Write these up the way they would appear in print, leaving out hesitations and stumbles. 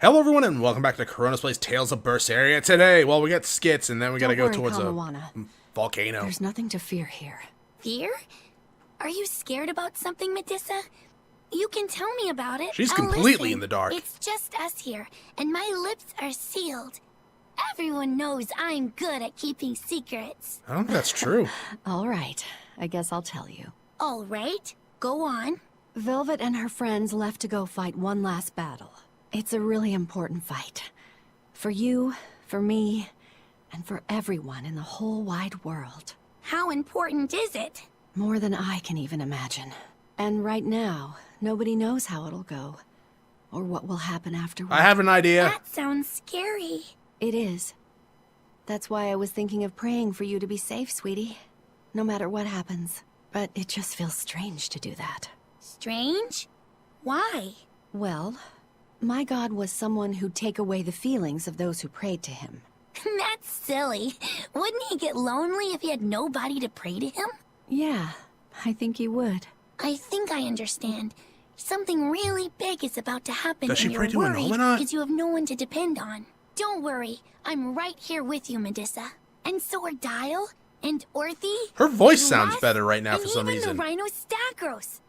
Hello everyone and welcome back to Chronos plays Tales of Berseria. Today, well, we got skits and then we gotta go towards a volcano. There's nothing to fear here. Fear? Are you scared about something, Medusa? You can tell me about it. She's I'll completely listen. in the dark. It's just us here, and my lips are sealed. Everyone knows I'm good at keeping secrets. I don't think that's true. All right, I guess I'll tell you. All right, go on. Velvet and her friends left to go fight one last battle. It's a really important fight. For you, for me, and for everyone in the whole wide world. How important is it? More than I can even imagine. And right now, nobody knows how it'll go. Or what will happen afterward. I have an idea. That sounds scary. It is. That's why I was thinking of praying for you to be safe, sweetie. No matter what happens. But it just feels strange to do that. Strange? Why? Well, my god was someone who'd take away the feelings of those who prayed to him. That's silly. Wouldn't he get lonely if he had nobody to pray to him? Yeah, I think he would. I think I understand. Something really big is about to happen. Does she and pray you're to an worried Illuminati? because you have no one to depend on. Don't worry, I'm right here with you, Medusa. And so are Dial and Orthy. Her voice and sounds Russ, better right now and for some even reason. the Rhinostagros.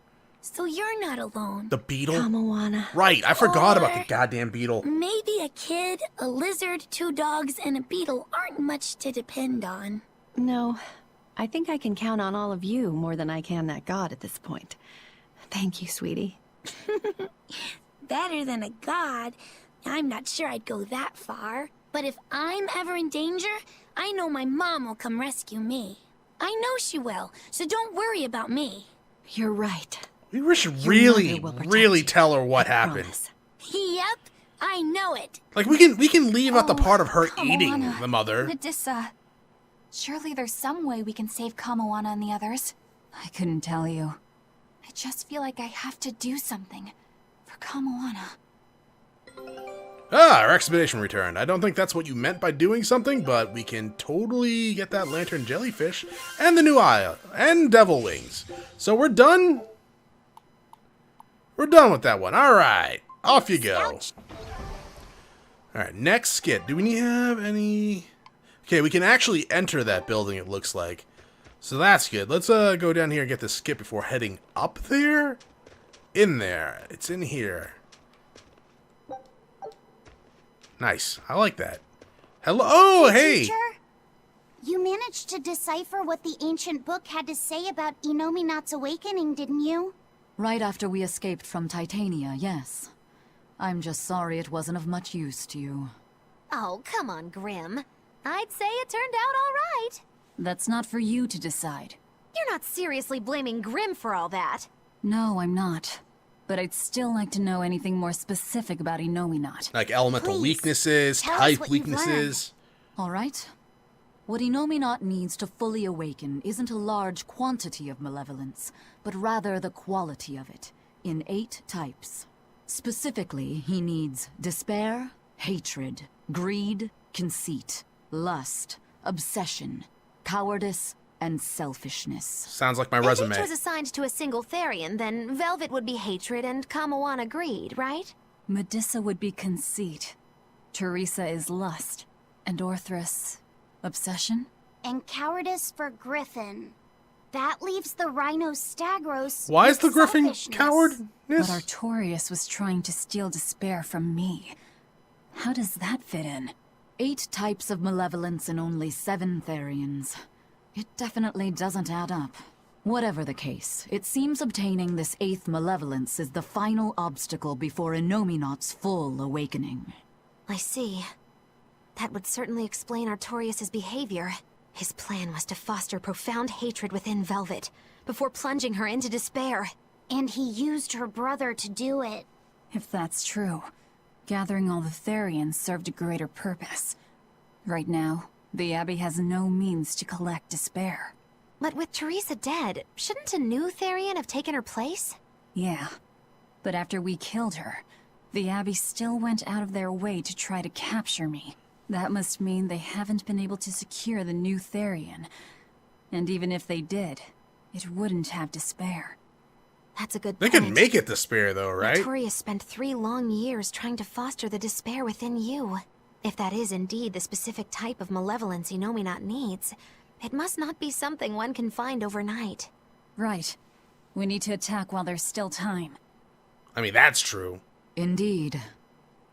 So you're not alone. The beetle? Kamawana. Right, I forgot about the Or goddamn beetle. maybe a kid, a lizard, 2 dogs, and a beetle aren't much to depend on. No, I think I can count on all of you more than I can that god at this point. Thank you, sweetie. Better than a god. I'm not sure I'd go that far. But if I'm ever in danger, I know my mom will come rescue me. I know she will, so don't worry about me. You're right. We should Your really, mother will protect really you. tell her what I happened. promise. Yep, I know it. Like we can leave out the Oh, part of her come eating on, the mother. Medusa. Surely there's some way we can save Kamawana and the others. I couldn't tell you. I just feel like I have to do something for Kamawana. Ah, our expedition returned. I don't think that's what you meant by doing something, but we can totally get that lantern jellyfish and the new eye and devil wings. So we're done. We're done with that one. All right, off you go. All right, next skit. Do we have any? Okay, we can actually enter that building. It looks like. So that's good. Let's go down here and get this skit before heading up there. In there. It's in here. Nice. I like that. Hello. Oh, hey. Teacher, you managed to decipher what the ancient book had to say about Inominat's awakening, didn't you? Right after we escaped from Titania, yes. I'm just sorry it wasn't of much use to you. Oh, come on, Grim. I'd say it turned out all right. That's not for you to decide. You're not seriously blaming Grim for all that. No, I'm not. But I'd still like to know anything more specific about Inominat. Like elemental Please, weaknesses, tell us type what you've weaknesses. Alright. What Inominat needs to fully awaken isn't a large quantity of malevolence, but rather the quality of it, in 8 types. Specifically, he needs despair, hatred, greed, conceit, lust, obsession, cowardice, and selfishness. Sounds like my If resume. each was assigned to a single Therian, then Velvet would be hatred and Kamawana greed, right? Medusa would be conceit. Teresa is lust. And Orthrus, obsession? And cowardice for Griffin. That leaves the Rhinostagros. Why is with the griffin selfishness. cowardness? But Artorius was trying to steal despair from me. How does that fit in? 8 types of malevolence and only 7 Therians. It definitely doesn't add up. Whatever the case, it seems obtaining this 8th malevolence is the final obstacle before Inominat's full awakening. I see. That would certainly explain Artorius' behavior. His plan was to foster profound hatred within Velvet, before plunging her into despair. And he used her brother to do it. If that's true, gathering all the Therians served a greater purpose. Right now, the Abbey has no means to collect despair. But with Teresa dead, shouldn't a new Therian have taken her place? Yeah, but after we killed her, the Abbey still went out of their way to try to capture me. That must mean they haven't been able to secure the new Therian. And even if they did, it wouldn't have despair. That's a good They point. could make it despair, though, right? Artorias spent 3 long years trying to foster the despair within you. If that is indeed the specific type of malevolence Inominat needs, it must not be something one can find overnight. Right. We need to attack while there's still time. I mean, that's true. Indeed.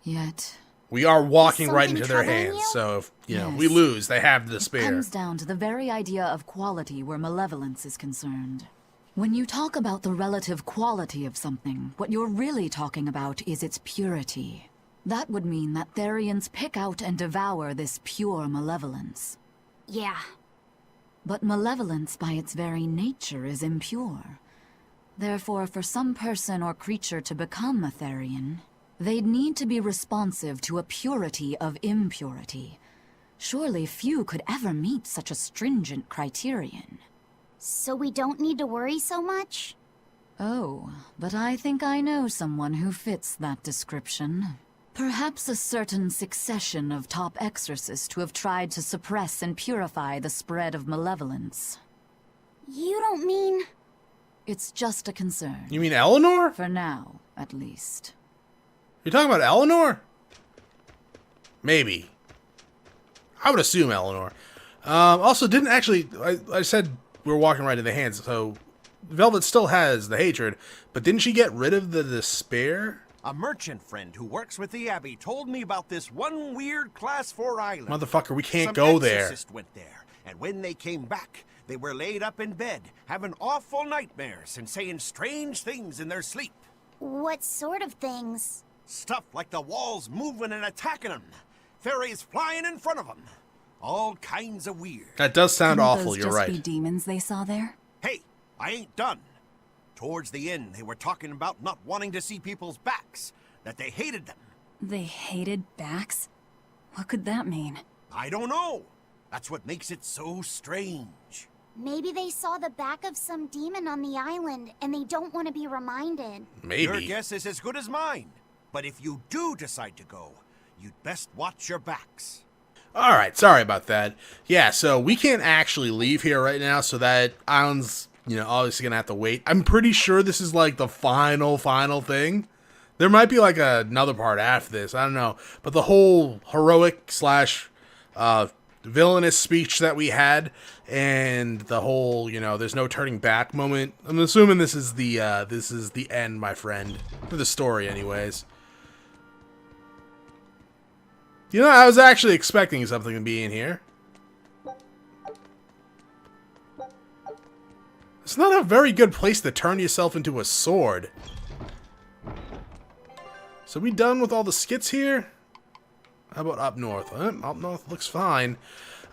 Yet, We are walking Is right something into their troubling hands, you? so if Yes. we lose, they have the it despair. comes down to the very idea of quality where malevolence is concerned. When you talk about the relative quality of something, what you're really talking about is its purity. That would mean that Therians pick out and devour this pure malevolence. Yeah. But malevolence by its very nature is impure. Therefore, for some person or creature to become a Therian, they'd need to be responsive to a purity of impurity. Surely few could ever meet such a stringent criterion. So we don't need to worry so much? Oh, but I think I know someone who fits that description. Perhaps a certain succession of top exorcists who have tried to suppress and purify the spread of malevolence. You don't mean... It's just a concern. You mean Eleanor? For now, at least. You're talking about Eleanor? Maybe. I would assume Eleanor. Also, didn't actually... I said we were walking right in the hands, so... Velvet still has the hatred, but didn't she get rid of the despair? A merchant friend who works with the Abbey told me about this one weird Class 4 island. Motherfucker, we can't Some go there. exorcist went there, and when they came back, they were laid up in bed, having awful nightmares and saying strange things in their sleep. What sort of things? Stuff like the walls moving and attacking them. Fairies flying in front of them. All kinds of weird. That does sound Couldn't awful, those you're just right. be demons they saw there? Hey, I ain't done. Towards the end, they were talking about not wanting to see people's backs, that they hated them. They hated backs? What could that mean? I don't know. That's what makes it so strange. Maybe they saw the back of some demon on the island, and they don't want to be reminded. Maybe. Your guess is as good as mine. But if you do decide to go, you'd best watch your backs. Alright, sorry about that. Yeah, so we can't actually leave here right now, so that island's, obviously gonna have to wait. I'm pretty sure this is like the final thing. There might be like another part after this, I don't know. But the whole heroic slash villainous speech that we had, and the whole, there's no turning back moment. I'm assuming this is the end, my friend. For the story, anyways. I was actually expecting something to be in here. It's not a very good place to turn yourself into a sword. So we done with all the skits here? How about up north? Up north looks fine.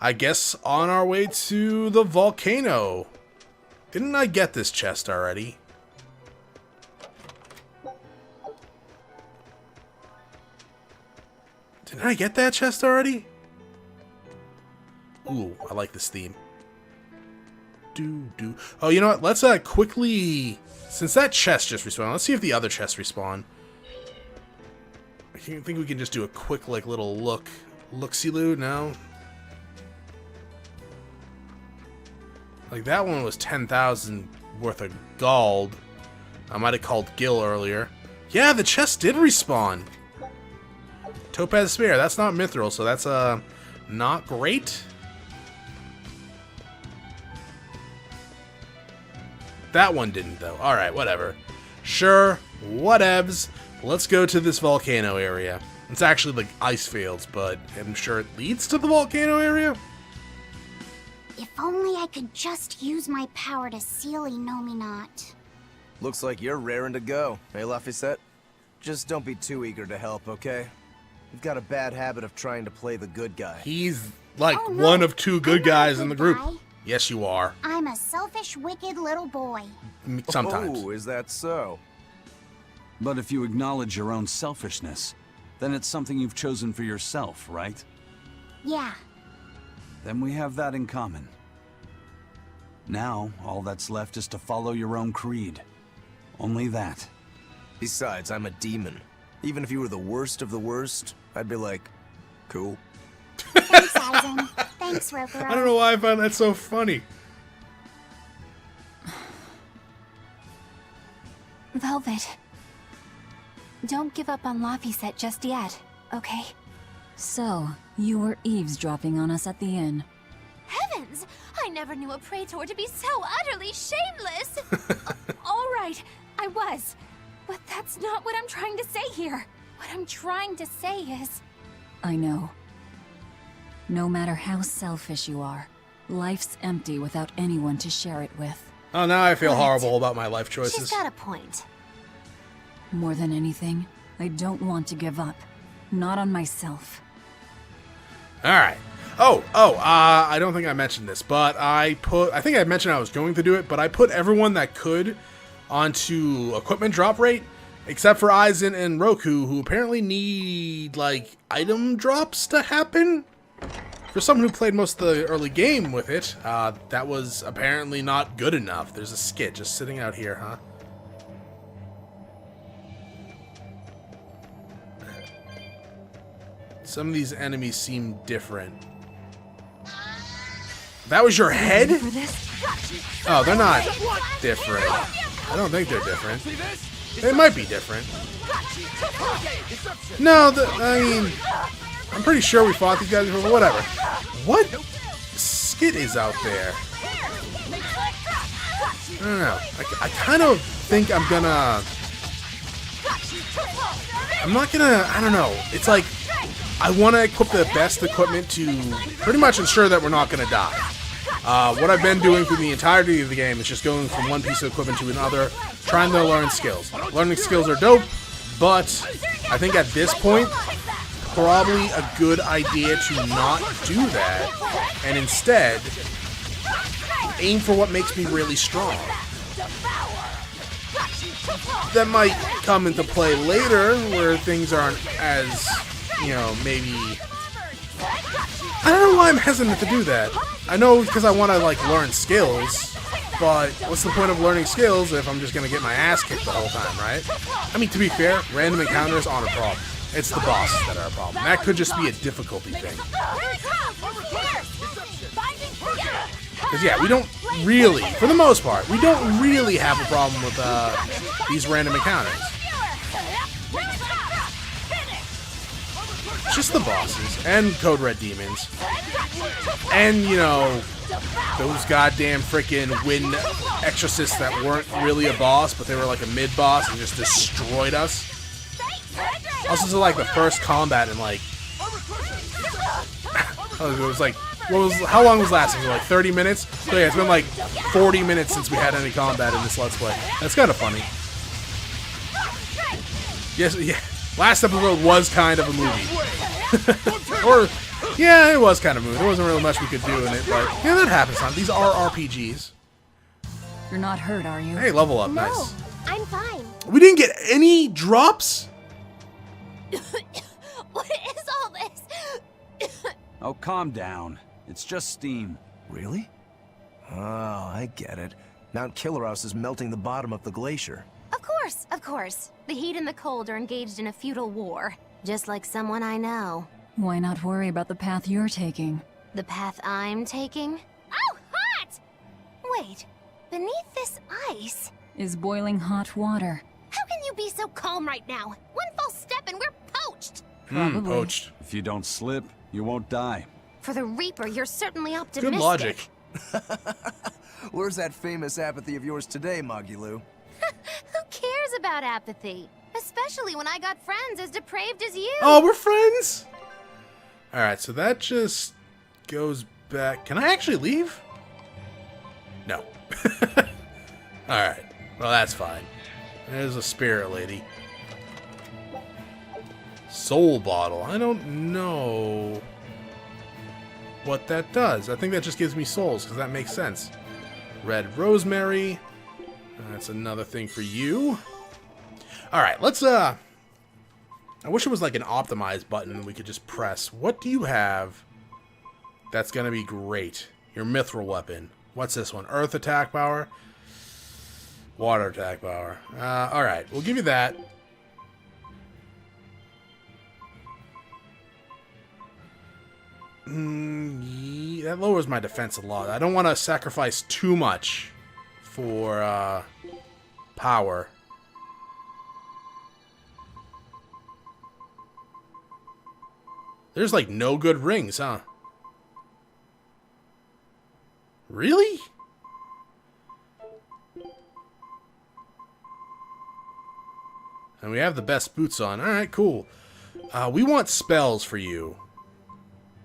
I guess on our way to the volcano. Didn't I get this chest already? Didn't I get that chest already? Ooh, I like this theme. Oh, you know what? Let's quickly... Since that chest just respawned, let's see if the other chests respawn. I think we can just do a quick, little look-see-loo. No? That one was 10,000 worth of gold. I might have called Gil earlier. Yeah, the chest did respawn. Topaz Spear, that's not Mithril, so that's not great. That one didn't, though. Alright, whatever. Sure, whatevs. Let's go to this volcano area. It's actually ice fields, but I'm sure it leads to the volcano area? If only I could just use my power to seal Inominat. Looks like you're raring to go, eh, Laphicet? Just don't be too eager to help, okay? You've got a bad habit of trying to play the good guy. He's Oh, no. one of two good I'm not a guys in good the group. guy. Yes, you are. I'm a selfish, wicked little boy. Sometimes. Oh, is that so? But if you acknowledge your own selfishness, then it's something you've chosen for yourself, right? Yeah. Then we have that in common. Now, all that's left is to follow your own creed. Only that. Besides, I'm a demon. Even if you were the worst of the worst, I'd be like, cool. Thanks, Aizen. Thanks, Rokuro. I don't know why I find that so funny. Velvet. Don't give up on Laphicet just yet, okay? So, you were eavesdropping on us at the inn. Heavens! I never knew a praetor to be so utterly shameless! All right, I was. But that's not what I'm trying to say here. What I'm trying to say is... I know. No matter how selfish you are, life's empty without anyone to share it with. Oh, now I feel Right. horrible about my life She's choices. got a point. More than anything, I don't want to give up. Not on myself. Alright. I don't think I mentioned this, but I think I mentioned I was going to do it, but I put everyone that could onto equipment drop rate, except for Aizen and Roku, who apparently need, like, item drops to happen. For someone who played most of the early game with it, that was apparently not good enough. There's a skit just sitting out here, huh? Some of these enemies seem different. That was your head? Oh, they're not different. I don't think they're different. They might be different. No, I mean, I'm pretty sure we fought these guys before, but whatever. What skit is out there? I don't know. I kind of think I'm not gonna, I don't know. It's like, I want to equip the best equipment to pretty much ensure that we're not going to die. What I've been doing through the entirety of the game is just going from one piece of equipment to another, trying to learn skills. Learning skills are dope, but I think at this point, probably a good idea to not do that, and instead, aim for what makes me really strong. That might come into play later, where things aren't as, you know, maybe... I don't know why I'm hesitant to do that. I know because I want to, like, learn skills, but what's the point of learning skills if I'm just going to get my ass kicked the whole time, right? I mean, to be fair, random encounters aren't a problem. It's the bosses that are a problem. That could just be a difficulty thing. Because, yeah, we don't really, for the most part, we don't really have a problem with these random encounters. Just the bosses, and Code Red demons. And, you know, those goddamn freaking wind exorcists that weren't really a boss, but they were like a mid-boss and just destroyed us. Also, this is like the first combat in like... it was like... how long was last? It was like 30 minutes? So yeah, it's been like 40 minutes since we had any combat in this Let's Play. That's kind of funny. Yes, yeah. Last episode was kind of a movie. Or, yeah, it was kind of a movie. There wasn't really much we could do in it, but yeah, that happens, huh? These are RPGs. You're not hurt, are you? Hey, level up, No, nice. I'm fine. We didn't get any drops? What is all this? Oh, calm down. It's just steam. Really? Oh, I get it. Mount Killeros is melting the bottom of the glacier. Of course. The heat and the cold are engaged in a futile war. Just like someone I know. Why not worry about the path you're taking? The path I'm taking? Oh, hot! Wait, beneath this ice? Is boiling hot water. How can you be so calm right now? One false step and we're poached! Probably. Poached. If you don't slip, you won't die. For the Reaper, you're certainly optimistic. Good logic. Where's that famous apathy of yours today, Magilou? Who cares about apathy? Especially when I got friends as depraved as you. Oh, we're friends? Alright, so that just goes back. Can I actually leave? No. Alright, well that's fine. There's a spirit lady. Soul bottle. I don't know what that does. I think that just gives me souls, because that makes sense. Red rosemary. That's another thing for you. Alright, let's, I wish it was like an optimized button we could just press. What do you have that's gonna be great? Your mithril weapon. What's this one? Earth attack power? Water attack power. Alright, we'll give you that. Yeah, that lowers my defense a lot. I don't want to sacrifice too much for, power. There's like no good rings, huh? Really? And we have the best boots on. Alright, cool. We want spells for you.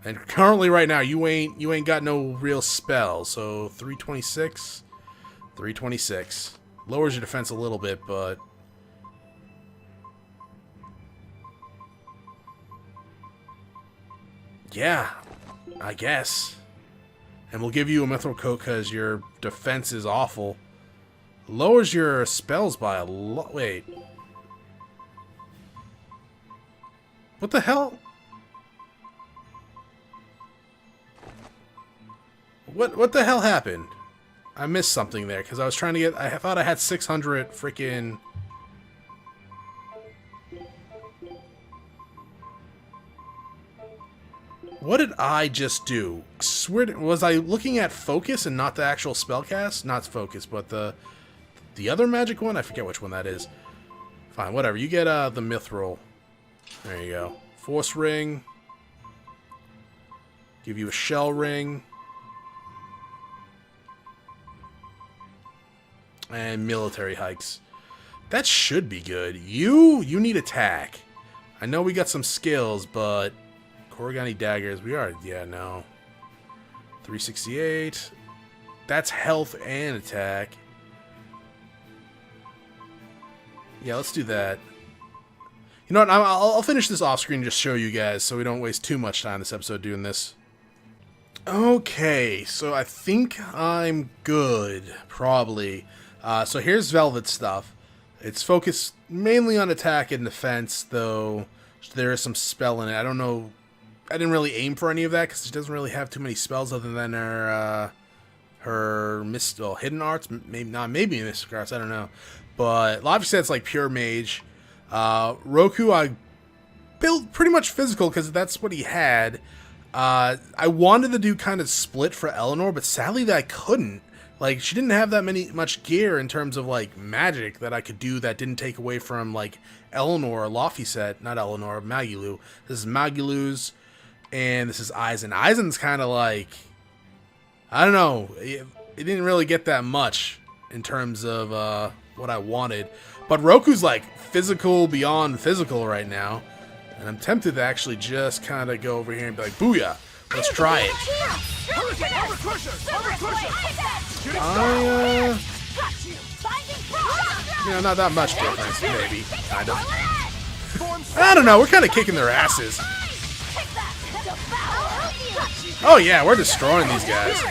And currently right now you ain't got no real spells. So 326. 326. Lowers your defense a little bit, but yeah, I guess. And we'll give you a mithril coat because your defense is awful. Lowers your spells by a lot. Wait. What the hell? What the hell happened? I missed something there because I was trying to get. I thought I had 600 freaking. What did I just do? Was I looking at focus and not the actual spellcast? Not focus, but the other magic one? I forget which one that is. Fine, whatever. You get the mithril. There you go. Force ring. Give you a shell ring. And military hikes. That should be good. You need attack. I know we got some skills, but Korigani daggers, we are, yeah, no. 368. That's health and attack. Yeah, let's do that. You know what, I'll finish this off screen and just show you guys so we don't waste too much time this episode doing this. Okay, so I think I'm good, probably. So here's Velvet stuff. It's focused mainly on attack and defense, though there is some spell in it. I don't know. I didn't really aim for any of that because she doesn't really have too many spells other than her hidden arts. Maybe mystic arts. I don't know. But obviously that's like pure mage. Roku, I built pretty much physical because that's what he had. I wanted to do kind of split for Eleanor, but sadly that I couldn't. Like, she didn't have that much gear in terms of, like, magic that I could do that didn't take away from, like, Eleanor or Laufeyset. Not Eleanor, Magilu. This is Magilu's, and this is Eisen. Eisen's kind of like, I don't know. It didn't really get that much in terms of what I wanted. But Roku's, like, physical beyond physical right now. And I'm tempted to actually just kind of go over here and be like, booyah. Let's try it. You know, not that much difference, maybe, kind of. I don't know, we're kind of kicking their asses. Oh yeah, we're destroying these guys.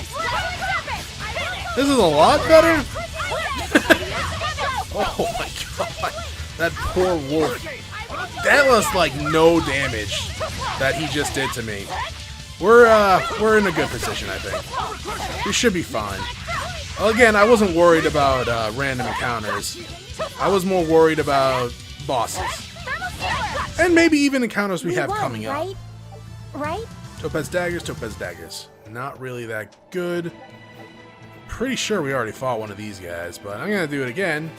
This is a lot better. Oh my god, that poor wolf. That was like no damage that he just did to me. We're in a good position, I think. We should be fine. Again, I wasn't worried about random encounters. I was more worried about bosses. And maybe even encounters we have coming up. Right? Topaz daggers. Not really that good. Pretty sure we already fought one of these guys, but I'm gonna do it again.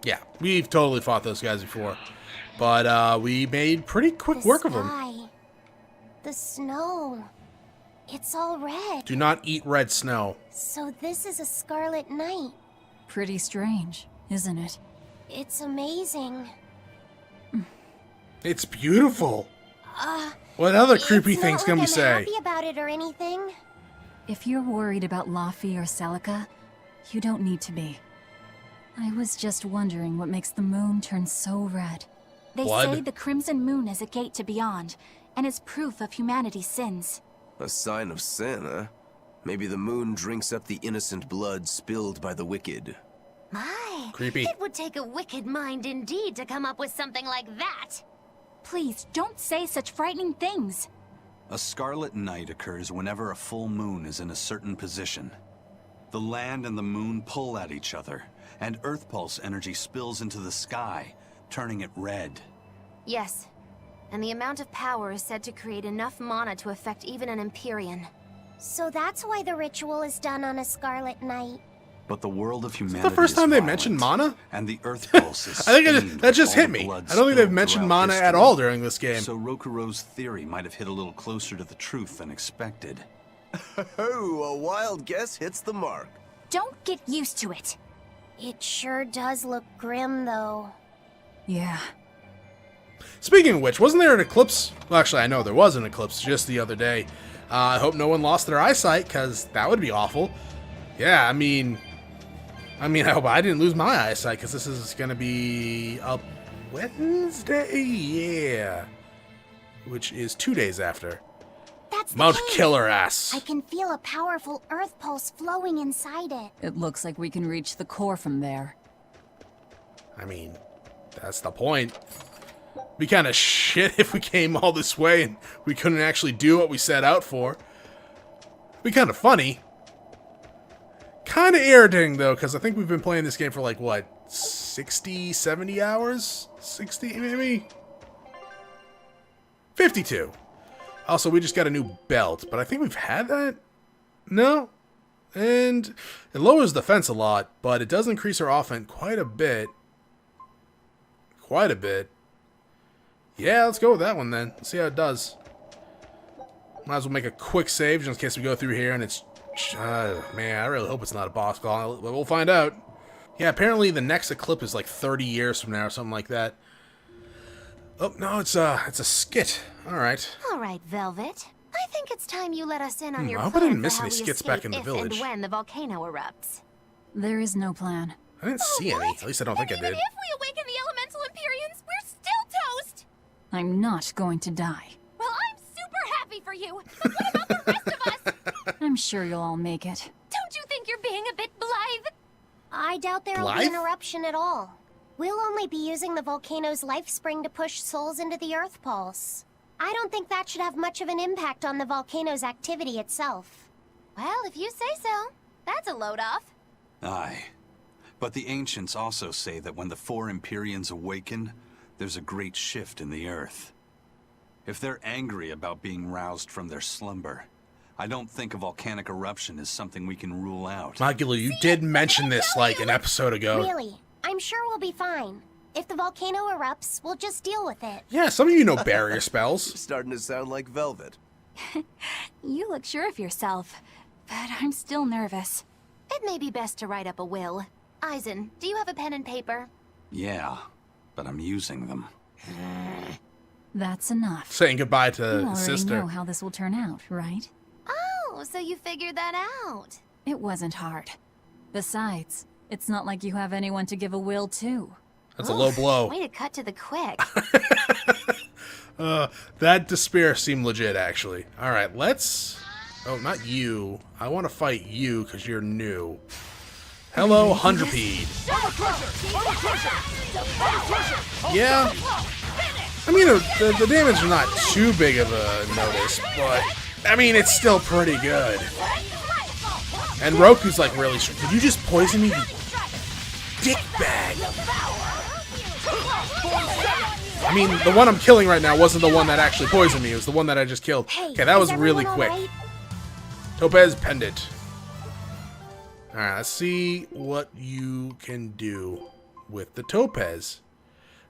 Yeah, we've totally fought those guys before. But we made pretty quick work of them. The snow. It's all red. Do not eat red snow. So this is a scarlet night. Pretty strange, isn't it? It's amazing. It's beautiful. What other creepy things can we say? I'm not happy about it or anything. If you're worried about Laufey or Celica, you don't need to be. I was just wondering what makes the moon turn so red. They say the Crimson Moon is a gate to beyond, and is proof of humanity's sins. A sign of sin, huh? Maybe the moon drinks up the innocent blood spilled by the wicked. My, creepy. It would take a wicked mind indeed to come up with something like that. Please, don't say such frightening things. A scarlet night occurs whenever a full moon is in a certain position. The land and the moon pull at each other, and Earth Pulse energy spills into the sky, turning it red. Yes, and the amount of power is said to create enough mana to affect even an Empyrean. So that's why the ritual is done on a scarlet night. But the world of humanity the first is time they violent, mentioned mana? and the Earth pulse is I think stained that just with all hit the me. blood I don't think they've spilled mentioned throughout mana at history. all during this game. So Rokuro's theory might have hit a little closer to the truth than expected. Oh, a wild guess hits the mark. Don't get used to it. It sure does look grim, though. Yeah. Speaking of which, wasn't there an eclipse? Well, actually, I know there was an eclipse just the other day. I hope no one lost their eyesight, because that would be awful. Yeah, I mean, I hope I didn't lose my eyesight, because this is going to be a Wednesday? Yeah. Which is 2 days after. That's the Mount cave. Killer Ass. I can feel a powerful earth pulse flowing inside it. It looks like we can reach the core from there. I mean, that's the point. Be kind of shit if we came all this way and we couldn't actually do what we set out for. Be kind of funny. Kind of irritating, though, because I think we've been playing this game for, like, what, 60, 70 hours? 60, maybe? 52. Also, we just got a new belt, but I think we've had that? No? And it lowers defense a lot, but it does increase our offense quite a bit. Quite a bit. Yeah, let's go with that one, then. Let's see how it does. Might as well make a quick save, just in case we go through here and it's... man, I really hope it's not a boss call, but we'll find out. Yeah, apparently the next eclipse is like 30 years from now or something like that. Oh, no, it's a skit. Alright. Alright, Velvet. I think it's time you let us in on your I hope I plan didn't for miss how any we skits back in the escape village. if and when the volcano erupts. There is no plan. I didn't see any. At least I don't think I did. If we awaken the elemental Empyreans, we're still toast! I'm not going to die. Well, I'm super happy for you, but what about the rest of us? I'm sure you'll all make it. Don't you think you're being a bit blithe? I doubt there'll be Blythe? an eruption at all. We'll only be using the volcano's life spring to push souls into the earth pulse. I don't think that should have much of an impact on the volcano's activity itself. Well, if you say so. That's a load off. Aye. But the ancients also say that when the four Empyreans awaken, there's a great shift in the earth. If they're angry about being roused from their slumber, I don't think a volcanic eruption is something we can rule out. Magula, you did mention this like an episode ago. Really, I'm sure we'll be fine. If the volcano erupts, we'll just deal with it. Yeah, some of you know barrier spells. Starting to sound like Velvet. You look sure of yourself, but I'm still nervous. It may be best to write up a will. Eisen, do you have a pen and paper? Yeah, but I'm using them. That's enough. Saying goodbye You to already sister. know how this will turn out, right? Oh, so you figured that out. It wasn't hard. Besides, it's not like you have anyone to give a will to. That's a low blow. Way to cut to the quick. That despair seemed legit, actually. Alright, let's... Oh, not you. I want to fight you, because you're new. Hello, Hundredpede. Yeah. I mean, the damage is not too big of a notice, but... I mean, it's still pretty good. And Roku's, like, really strong. Did you just poison me, you dickbag? I mean, the one I'm killing right now wasn't the one that actually poisoned me. It was the one that I just killed. Okay, that was really quick. Right? Topaz Pendant. Alright, let's see what you can do with the Topaz.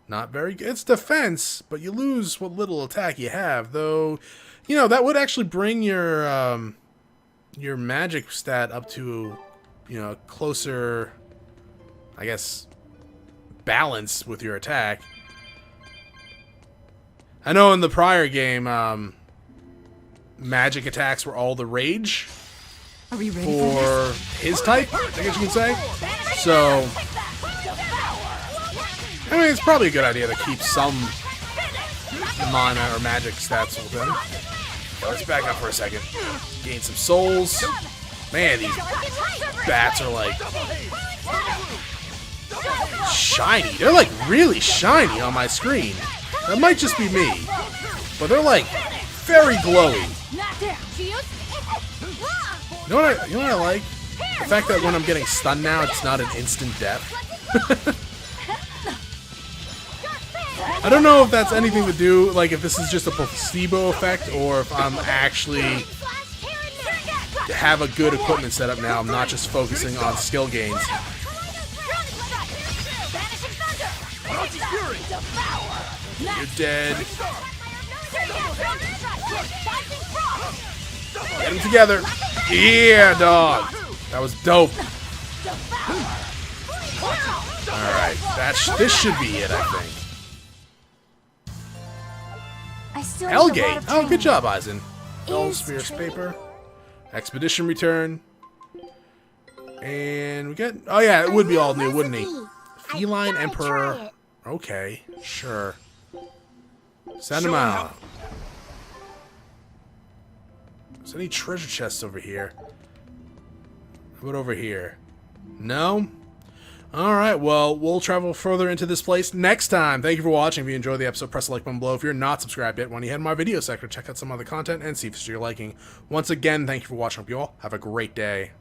Not very good. It's defense, but you lose what little attack you have, though. You know, that would actually bring your magic stat up to, you know, closer, I guess, balance with your attack. I know in the prior game, magic attacks were all the rage Are we ready for his type, I guess you could say. So, I mean, it's probably a good idea to keep some mana or magic stats with him. Let's back up for a second. Gain some souls. Man, these bats are like shiny. They're like really shiny on my screen. That might just be me, but they're like very glowy. You know what I like? The fact that when I'm getting stunned now, it's not an instant death. I don't know if that's anything to do, like if this is just a placebo effect, or if I'm actually have a good equipment setup now. I'm not just focusing on skill gains. You're dead. Get them together. Yeah, dog. That was dope. Alright, this should be it, I think. I still need a lot Hellgate. of Oh, good training. job, Eisen. Gold Is Spears training- paper. Expedition return. And we get... Oh, yeah, it would be all new, wouldn't he? Feline gotta Emperor. try it. Okay, sure. Send him out. Is there any treasure chests over here? How about over here? No? Alright, well, we'll travel further into this place next time. Thank you for watching. If you enjoyed the episode, press the like button below. If you're not subscribed yet, when you head in my video section, check out some other content and see if it's to your liking. Once again, thank you for watching. Hope you all have a great day.